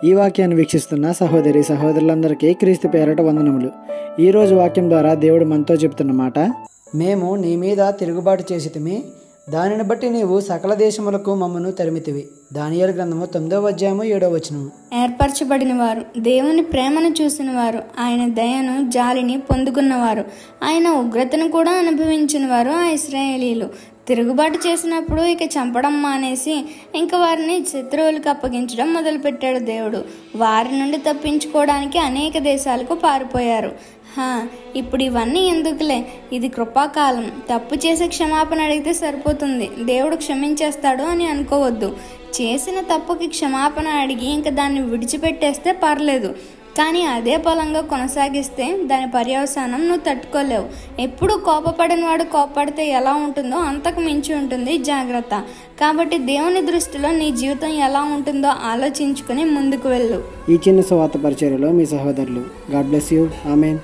ఈ వాక్యాన్ని వీక్షిస్తున్న సహోదరి సహోదరులందరికీ క్రీస్తు పేరట వందనములు. ఈరోజు వాక్యం ద్వారా దేవుడు మనతో చెప్తున్న మాట, మేము నీ మీద తిరుగుబాటు చేసితిమి, దానిని బట్టి నీవు సకల దేశములకు మమ్మను తరిమితివి. దానియేలు గ్రంథము 9వ అధ్యాయము 7వ వచనము. ఏర్పరచబడిన వారు, దేవుని ప్రేమను చూసిన వారు, ఆయన దయను జాలిని పొందుకున్నవారు, ఆయన ఉగ్రతను కూడా అనుభవించిన వారు ఆ ఇశ్రాయేలీలు. తిరుగుబాటు చేసినప్పుడు ఇక చంపడం మానేసి ఇంక వారిని శత్రువులకు అప్పగించడం మొదలుపెట్టాడు దేవుడు. వారి నుండి తప్పించుకోవడానికి అనేక దేశాలకు పారిపోయారు. ఇప్పుడు ఇవన్నీ ఎందుకులే, ఇది కృపాకాలం, తప్పు చేసే క్షమాపణ అడిగితే సరిపోతుంది, దేవుడు క్షమించేస్తాడు అని అనుకోవద్దు. చేసిన తప్పుకి క్షమాపణ అడిగి ఇంకా దాన్ని విడిచిపెట్టేస్తే పర్లేదు, కానీ అదే బలంగా కొనసాగిస్తే దాని పర్యవసానం నువ్వు తట్టుకోలేవు. ఎప్పుడు కోపపడిన వాడు కోపడితే ఎలా ఉంటుందో అంతకు మించి ఉంటుంది, జాగ్రత్త. కాబట్టి దేవుని దృష్టిలో నీ జీవితం ఎలా ఉంటుందో ఆలోచించుకుని ముందుకు వెళ్ళు. ఈ చిన్న సువార్త పరిచర్యలో మీ సహోదరులు. God bless you. ఆమేన్.